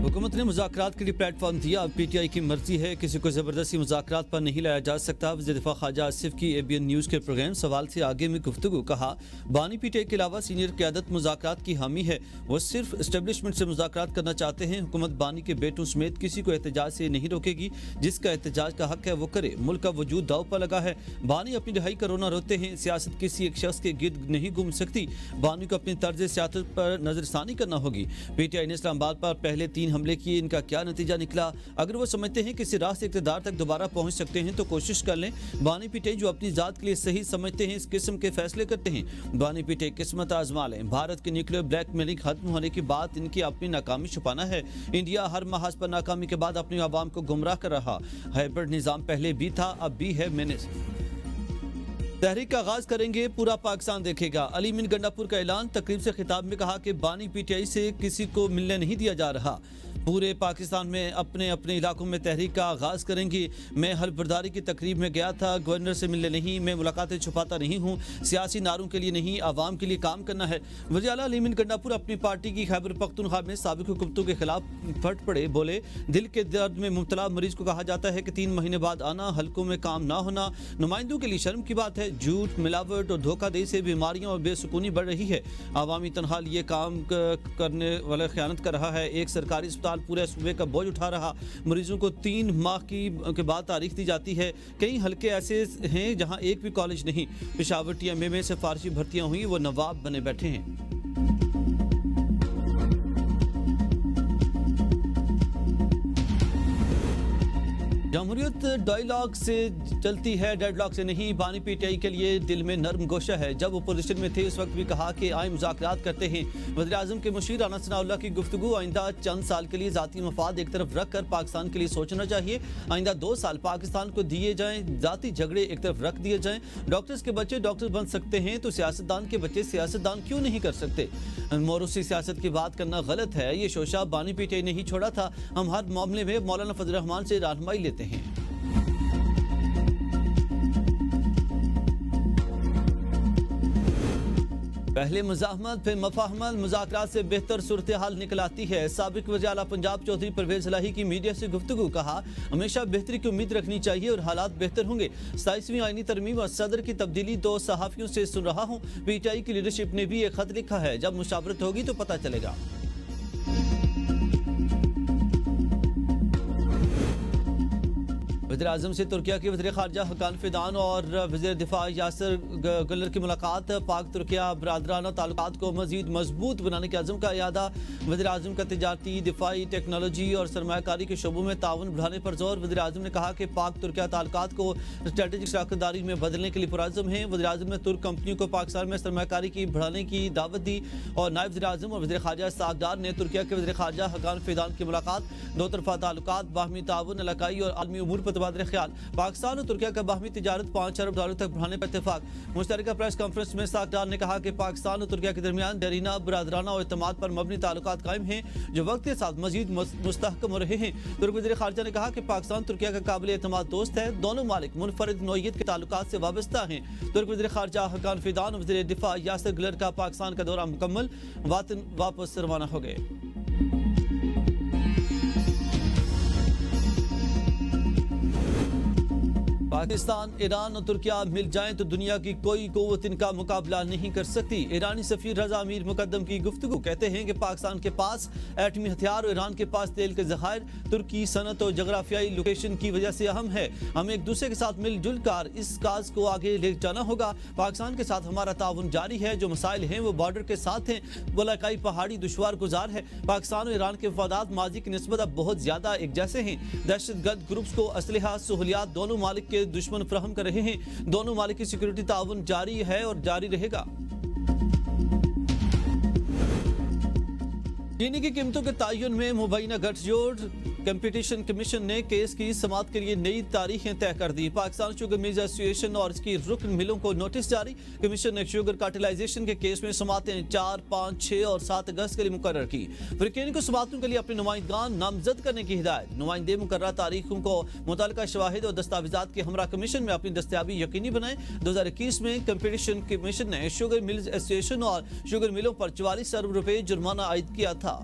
हुकूमत ने मुज़ाकरात के लिए प्लेटफॉर्म दिया। अब पीटीआई की मर्जी है, किसी को ज़बरदस्ती मुज़ाकरात पर नहीं लाया जा सकता। वज़ीर दिफ़ा ख्वाजा आसिफ की ABN न्यूज़ के प्रोग्राम सवाल से आगे में गुफ्तगू। कहा, बानी पीटीआई के अलावा सीनियर क़यादत मुज़ाकरात की हामी है, वो सिर्फ इस्टेब्लिशमेंट से मुज़ाकरात करना चाहते हैं। हुकूमत बानी के बेटों समेत किसी को एहतजाज से नहीं रोकेगी। जिसका एहतजाज का हक है वो करे। मुल्क का वजूद दाव पर लगा है। बानी अपनी रिहाई का रोना रोते हैं। सियासत किसी एक शख्स के गिर्द नहीं घूम सकती। बानी को अपनी तर्ज सियासत पर नजरसानी करना होगी। पीटीआई ने इस्लामाबाद पर पहले 3 हमले किए, इनका क्या नतीजा निकला? अगर वो समझते हैं कि किसी राह से इक़्तिदार तक दोबारा पहुंच सकते हैं तो कोशिश कर लें। बानी पीटीआई जो अपनी जात के लिए सही समझते हैं, इस किस्म के फैसले करते हैं। बानी पीटीआई किस्मत आजमा लें। भारत की न्यूक्लियर ब्लैकमेलिंग खत्म होने की बात इनकी अपनी नाकामी छुपाना है। इंडिया हर महाज पर नाकामी के बाद अपनी आवाम को गुमराह कर रहा। हाइब्रिड निज़ाम पहले भी था, अब भी है। मैंने तहरीक का आगाज करेंगे, पूरा पाकिस्तान देखेगा। अली मीन गंडापुर का ऐलान। तकरीब से खिताब में कहा कि बानी पीटीआई से किसी को मिलने नहीं दिया जा रहा। पूरे पाकिस्तान में अपने अपने इलाकों में तहरीक का आगाज़ करेंगी। मैं हल्फबरदारी की तकरीब में गया था, गवर्नर से मिलने नहीं। मैं मुलाकातें छुपाता नहीं हूँ। सियासी नारों के लिए नहीं, आवाम के लिए काम करना है। वज़ीर आला अली मीन गंडापुर अपनी पार्टी की खैबर पख्तूनख्वा में साबिक हुकूमतों के खिलाफ फट पड़े। बोले, दिल के दर्द में मुब्तला मरीज को कहा जाता है कि 3 महीने बाद आना, हल्कों में काम ना होना नुमाइंदों के लिए शर्म की बात है। झूठ, मिलावट और धोखाधड़ी से बीमारियां और बेसुकूनी बढ़ रही है। आवामी तनहाल ये काम करने वाला खयानत कर रहा है। एक सरकारी अस्पताल पूरे सूबे का बोझ उठा रहा। मरीजों को 3 माह के बाद तारीख दी जाती है। कई हल्के ऐसे हैं जहां एक भी कॉलेज नहीं। पेशावर TMA में सिफारशी भर्तियां हुई, वो नवाब बने बैठे हैं। जमहूरियत डायलॉग से चलती है, डेडलॉक से नहीं। बानी पीटीआई के लिए दिल में नर्म गोशा है। जब अपोजिशन में थे उस वक्त भी कहा कि आए मुज़ाकरात करते हैं। वज़ीर आज़म के मुशीर राना सनाउल्लाह की गुफ्तगू। आइंदा चंद साल के लिए ज़ाती मफाद एक तरफ रख कर पाकिस्तान के लिए सोचना चाहिए। आइंदा 2 साल पाकिस्तान को दिए जाएं, ज़ाती झगड़े एक तरफ रख दिए जाएं। डॉक्टर्स के बच्चे डॉक्टर बन सकते हैं तो सियासतदान के बच्चे सियासतदान क्यों नहीं कर सकते? मोरूसी सियासत की बात करना गलत है। ये शोशा बानी पीटीआई ने ही छोड़ा था। हम हर मामले में मौलाना फजल रहमान से रहनुमाई लेते हैं। पहले मुज़ाहमत फिर मफाहमत, मुज़ाकरात से बेहतर सूरत हाल निकल आती है। साबिक वज़ीर आला पंजाब चौधरी परवेज़ इलाही की मीडिया से गुफ्तगू। कहा, हमेशा बेहतरी की उम्मीद रखनी चाहिए और हालात बेहतर होंगे। 27वीं आईनी तरमीम और सदर की तब्दीली 2 सहाफ़ियों से सुन रहा हूँ। पीटीआई की लीडरशिप ने भी एक खत लिखा है। जब मुशावरत होगी तो पता चलेगा। वज़ीर आज़म से तुर्किया के वज़ीर ख़ारजा हकान फ़िदान और वज़ीर दिफ़ा यासिर गुलर की मुलाकात। पाक तुर्किया बरादराना ताल्लुकात को मज़ीद मजबूत बनाने के अज़म का इरादा। वज़ीर आज़म का तिजारती, दिफ़ाई, टेक्नोलॉजी और सरमायाकारी के शोबों में ताउन बढ़ाने पर जोर। वज़ीर आज़म ने कहा कि पाक तुर्किया ताल्लुकात को स्ट्रेटेजिक शराकतदारी में बदलने के लिए पुरअज़्म है। वज़ीर आज़म ने तुर्क कंपनियों को पाकिस्तान में सरमायाकारी की बढ़ाने की दावत दी। और नायब वज़ीर आज़म और वज़ीर ख़ारजा सागदार ने तुर्किया के वज़ीर ख़ारजा हकान फ़िदान की मुलाकात। 2 तरफ़ा ताल्लुकात, बाहमी ताउन, इलाकाई और आलमी उमूर पर तबादला ख्याल। पाकिस्तान और तुर्किया का बाहमी तिजारत $5 अरब तक बढ़ाने पर इत्तेफाक। मुश्तरका प्रेस कॉन्फ्रेंस में सागदार ने कहा कि पाकिस्तान और तुर्किया के दरमियान देरीना, बरादराना और एतमाद पर मबनी ताल्लुकात कायम हैं, जो वक्त के साथ मजीद मुस्तहकम हो रहे हैं। तुर्क वज़ीर ख़ारजा ने कहा कि पाकिस्तान तुर्किया का काबिल एतमाद दोस्त है। दोनों मालिक मुनफरिद नौइयत के ताल्लुकात से वाबस्ता हैं। तुर्क वज़ीर ख़ारजा हकान फ़िदान और वज़ीर दिफ़ा यासिर गुलर का पाकिस्तान का दौरा मुकम्मल, वतन वापस रवाना हो गए। पाकिस्तान, ईरान और तुर्किया मिल जाएं तो दुनिया की कोई क़ुव्वत इनका मुकाबला नहीं कर सकती। ईरानी सफ़ीर रज़ा अमीर मुक़द्दम की गुफ्तगू। कहते हैं कि पाकिस्तान के पास एटमी हथियार और ईरान के पास तेल के ज़खायर तुर्की सनत और जोग्राफियाई लोकेशन की वजह से अहम है। हमें एक दूसरे के साथ मिलजुल कर इस काज को आगे ले जाना होगा। पाकिस्तान के साथ हमारा ताउन जारी है। जो मसाइल हैं वो बॉर्डर के साथ हैं। इलाकाई पहाड़ी दुश्वार गुजार है। पाकिस्तान और ईरान के मफादात माजी की निस्बत अब बहुत ज़्यादा एक जैसे हैं। दहशतगर्द ग्रुप्स को असलहा सहूलियात दोनों मालिक के दुश्मन फराहम कर रहे हैं। दोनों मालिक की सिक्योरिटी ताउन जारी है और जारी रहेगा। चीनी की कीमतों के तयन में मुबैना गठजोड़। कंपटीशन कमीशन ने केस की समाअत के लिए नई तारीखें तय कर दी। पाकिस्तान शुगर मिल्स एसोसिएशन और इसकी रुकन मिलों को नोटिस जारी। कमीशन ने शुगर कार्टेलाइजेशन के केस में समाअतें 4, 5, 6 और 7 अगस्त के लिए मुकर्रर की। फरीकैन को समाअतों के लिए अपने नुमाइंदगान नामजद करने की हिदायत। नुमाइंदे मुकर्रर तारीखों को मुतल्लिका शवाहिद और दस्तावेजात के हमरा कमीशन में अपनी दस्तयाबी यकीनी बनाए। 2021 में कंपटीशन कमीशन ने शुगर मिल्स एसोसिएशन और शुगर मिलों पर 44 अरब रुपए जुर्माना आयद किया था।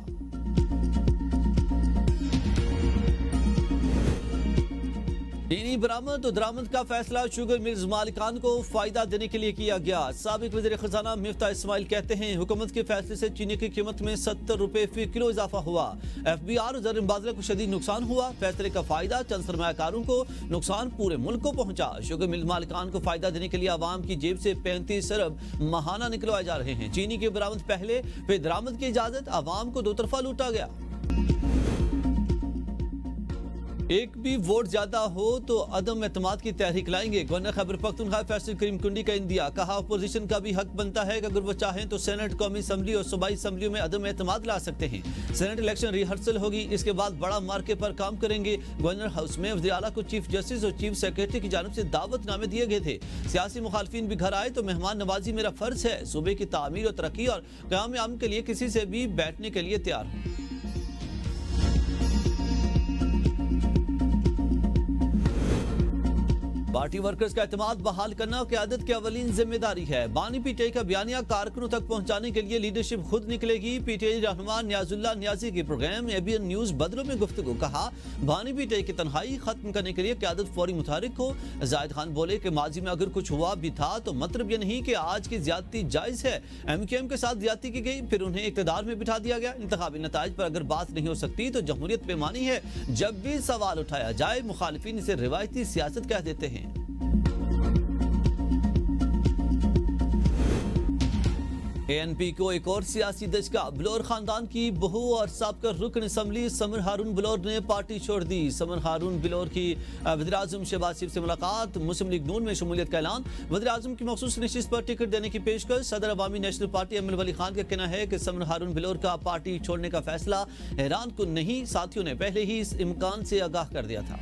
चीनी बरामद और दरामद का फैसला शुगर मिल्स मालिकान को फायदा देने के लिए किया गया। साबिक वज़ीर खजाना मिफ्ता इस्माइल कहते हैं, हुकूमत के फैसले से चीनी की कीमत में 70 रुपए फी किलो इजाफा हुआ। FBR और ज़र मुबादला को शदीद नुकसान हुआ। फैसले का फायदा चंद सरमायाकारों को, नुकसान पूरे मुल्क को पहुंचा। शुगर मिल मालिकान को फायदा देने के लिए आवाम की जेब से 35 अरब माहाना निकलवाए जा रहे हैं। चीनी की बरामद पहले, फिर दरामद की इजाजत, आवाम को दो तरफा लूटा गया। एक भी वोट ज्यादा हो तो अदम एतमाद की तहरीक लाएंगे। गवर्नर खैबर पख्तूनख्वा फैसल करीम कुंडी का इंदिया। कहा, अपोजिशन का भी हक बनता है कि अगर वो चाहें तो सेनेट, कौमी असम्बली और सूबाई असम्बलियों में अदम एतमाद ला सकते हैं। सेनेट इलेक्शन रिहर्सल होगी, इसके बाद बड़ा मार्के पर काम करेंगे। गवर्नर हाउस में वज़ीर आला को चीफ जस्टिस और चीफ सेक्रेटरी की जानिब से दावतनामे दिए गए थे। सियासी मुखालफिन भी घर आए तो मेहमान नवाजी मेरा फर्ज है। सूबे की तामीर और तरक्की और क़याम अमन के लिए किसी से भी बैठने के लिए तैयार हूँ। पार्टी वर्कर्स का एतमाद बहाल करना क़यादत की अवलीन जिम्मेदारी है। बानी पीटीआई का बयानिया कारकुनों तक पहुंचाने के लिए लीडरशिप खुद निकलेगी। पीटीआई रहनुमा नियाजुल्लाह नियाजी के प्रोग्राम एबीएन न्यूज बदलों में गुफ्तगू। कहा, बानी पीटीआई की तन्हाई खत्म करने के लिए क़यादत फौरी मुतहरिक हो। जाहिद खान बोले कि माजी में अगर कुछ हुआ भी था तो मतलब ये नहीं कि आज की ज्यादती जायज है। MQM के साथ ज्यादती की गई, फिर उन्हें इक़्तिदार में बिठा दिया गया। इंतखाबी नताइज पर अगर बात नहीं हो सकती तो जमहूरियत बेमानी है। जब भी सवाल उठाया जाए मुखालिफिन इसे रिवायती सियासत कह देते हैं। ANP को एक और सियासी दचका। बलोर खानदान की बहू और साबका रुकन असम्बली समर हारून बलोर ने पार्टी छोड़ दी। समर हारून बलोर की वज़ीर आज़म शहबाज शरीफ से मुलाकात, मुस्लिम लीग नून में शमूलियत का ऐलान, वज़ीर आज़म की मखसूस नशिस्त पर टिकट देने की पेशकश। सदर अवामी नेशनल पार्टी अमल वली खान का कहना है कि समर हारून बलोर का पार्टी छोड़ने का फैसला हैरान कुन नहीं, साथियों ने पहले ही इस इम्कान से आगाह कर दिया था।